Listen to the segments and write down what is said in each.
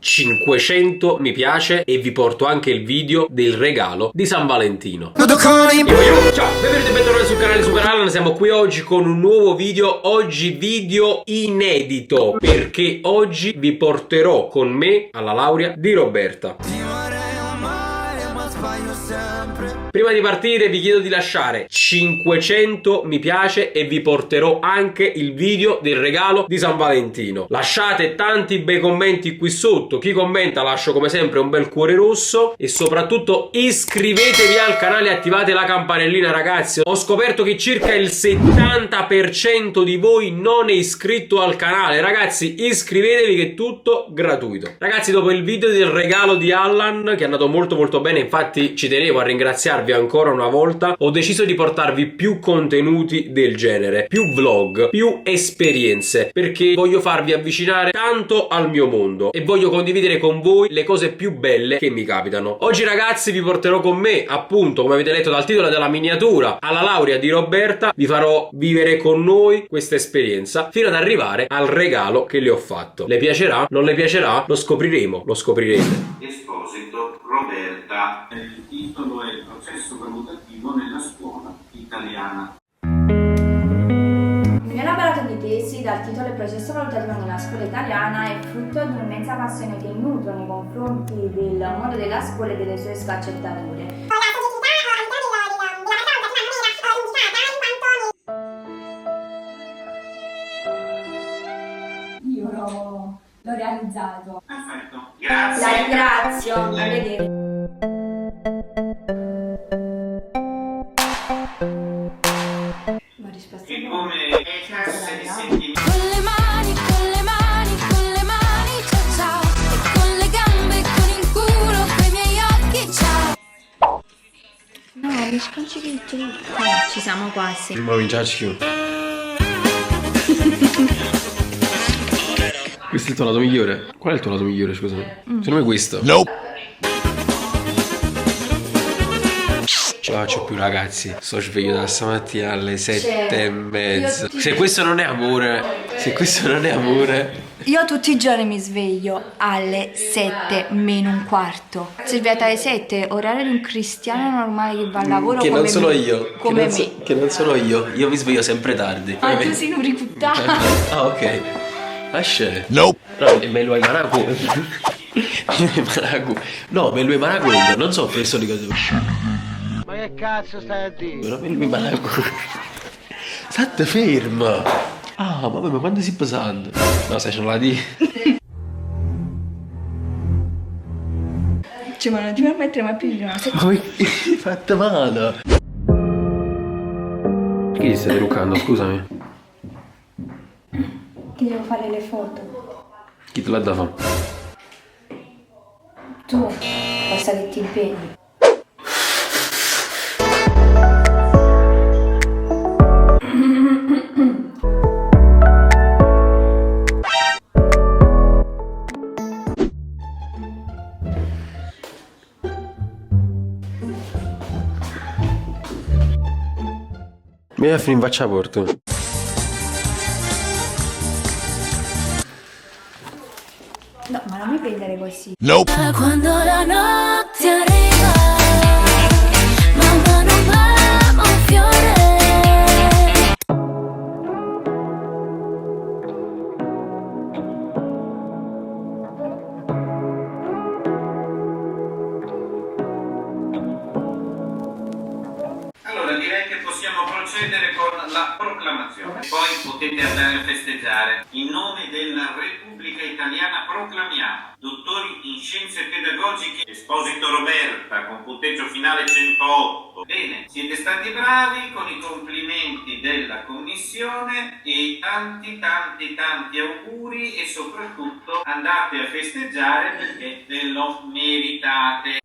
500 mi piace e vi porto anche il video del regalo di San Valentino. Ciao, benvenuti e bentornati sul canale Super Allan. Siamo qui oggi con un nuovo video. Oggi video inedito, perché oggi vi porterò con me alla laurea di Roberta. Prima di partire vi chiedo di lasciare 500 mi piace e vi porterò anche il video del regalo di San Valentino. Lasciate tanti bei commenti qui sotto. Chi commenta lascio come sempre un bel cuore rosso. E soprattutto iscrivetevi al canale e attivate la campanellina, ragazzi. Ho scoperto che circa il 70% di voi non è iscritto al canale. Ragazzi, iscrivetevi che è tutto gratuito. Ragazzi, dopo il video del regalo di Allan, che è andato molto bene, infatti ci tenevo a ringraziarvi ancora una volta, ho deciso di portarvi più contenuti del genere, più vlog, più esperienze, perché voglio farvi avvicinare tanto al mio mondo e voglio condividere con voi le cose più belle che mi capitano. Oggi, ragazzi, vi porterò con me, appunto, come avete letto dal titolo della miniatura, alla laurea di Roberta. Vi farò vivere con noi questa esperienza fino ad arrivare al regalo che le ho fatto. Le piacerà? Non le piacerà? Lo scopriremo, lo scoprirete. Esposito Roberta. Il titolo è il processo valutativo nella scuola italiana. Il mio elaborato di tesi, dal titolo Il processo valutativo nella scuola italiana, è frutto di un'immensa passione che nutro nei confronti del mondo della scuola e delle sue sfaccettature. Io l'ho realizzato. Perfetto, La grazie. ringrazio. Arrivederci. E come eccesso di sentimenti. Con le mani, ciao ciao. E con le gambe, con il culo, coi miei occhi, ciao. No, mi sconci che ci siamo quasi. Ma vinciaci. Questo è il tuo lato migliore? Qual è il tuo lato migliore, scusami? Secondo me questo. No. Ce la faccio più, ragazzi. Sto sveglio da stamattina alle 7:30. Se questo non è amore, Io tutti i giorni mi sveglio alle 7 meno un quarto. Svegliata alle 7, orario di un cristiano normale che va al lavoro. che come non sono me. io. Come Che non sono io. Io mi sveglio sempre tardi. Ah, tu sei un riputtato. Ah, ok. Lascia. No. Me lo hai maracu. No, me lo hai maracu. Non so per di cose. Ma che cazzo stai a dire? Però me lo hai maracu. State ferma. Ah, vabbè, ma quando si pesante? No, sai, ce la di. Cioè, ma non ti permettere mai più di una Ma mi hai fatto male. Che ti stai truccando, scusami? Che devo fare le foto. Chi te l'ha da fare? Tu, basta che ti impegni. Mi vai a finire in faccia la porta. No, ma non mi prendere così. Quando la notte arriva, mamma non ama un fiore. Allora direi che possiamo procedere con la proclamazione. Poi potete andare a festeggiare. In nome della Repubblica Italiana proclamiamo dottori in scienze pedagogiche Esposito Roberta con punteggio finale 108. Bene, siete stati bravi, con i complimenti della commissione e tanti auguri e soprattutto andate a festeggiare perché ve lo meritate.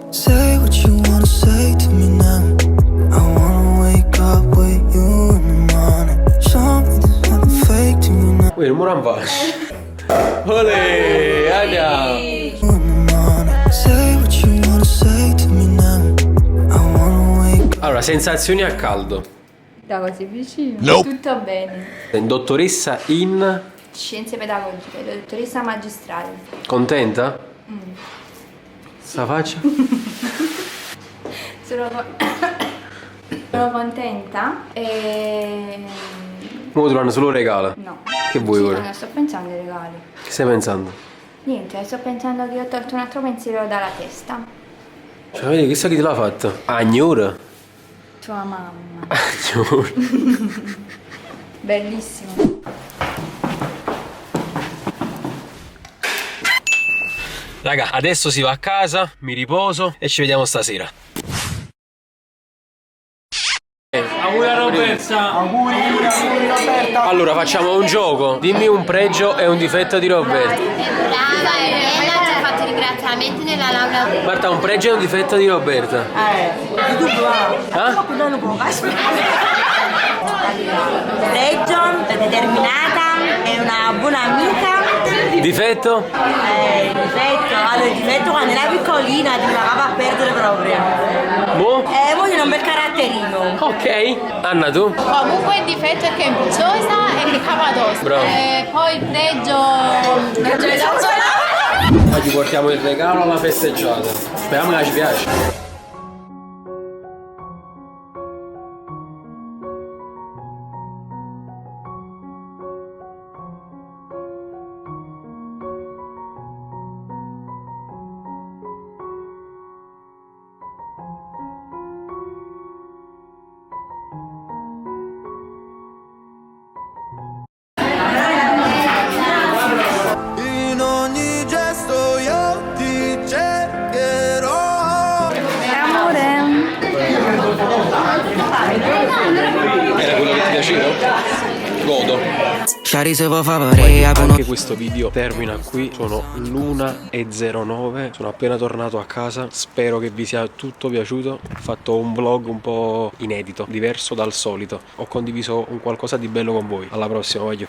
Say what you wanna say to me now. I wanna wake up with you in the morning. Show me there's nothing fake to me now. Uè, non me va. Olè, andiamo. In the morning. Say what you wanna say to me now. I wanna Allora, sensazioni a caldo. Da così vicino. Nope. Tutto bene. Dottoressa in... Scienze pedagogiche, dottoressa magistrale. Contenta? Sta faccia? Sono, sono contenta e... Ora trovano solo regalo. No. Che vuoi ora? Non sto pensando ai regali. Che stai pensando? Niente, sto pensando che ho tolto un altro pensiero dalla testa. Cioè, vedi, chissà chi te l'ha fatto? Agnura? Tua mamma. Agnura. Bellissimo. Raga, adesso si va a casa, mi riposo e ci vediamo stasera. Auguri a Roberta. Allora, facciamo un gioco. Dimmi un pregio e un difetto di Roberta. È brava, è bella, ci ha fatto ringraziamenti nella laurea. Marta, un pregio e un difetto di Roberta. Pregio, è determinata, è una buona amica. Difetto? Il difetto quando era piccolina ti pagava a perdere proprio. Boh? Voglio un bel caratterino. Ok. Anna, tu? Comunque il difetto è che è impulsiosa e che cava addosso. Bravo. Poi il pregio. Oggi portiamo il regalo alla festeggiata. Speriamo che ci piace. In ogni gesto io ti cercherò. Amore. Era quello che ti piaceva? Godo. Shari se vuoi fare Anche questo video termina qui. Sono l'1:09. Sono appena tornato a casa. Spero che vi sia tutto piaciuto. Ho fatto un vlog un po' inedito, diverso dal solito. Ho condiviso un qualcosa di bello con voi. Alla prossima, voglio.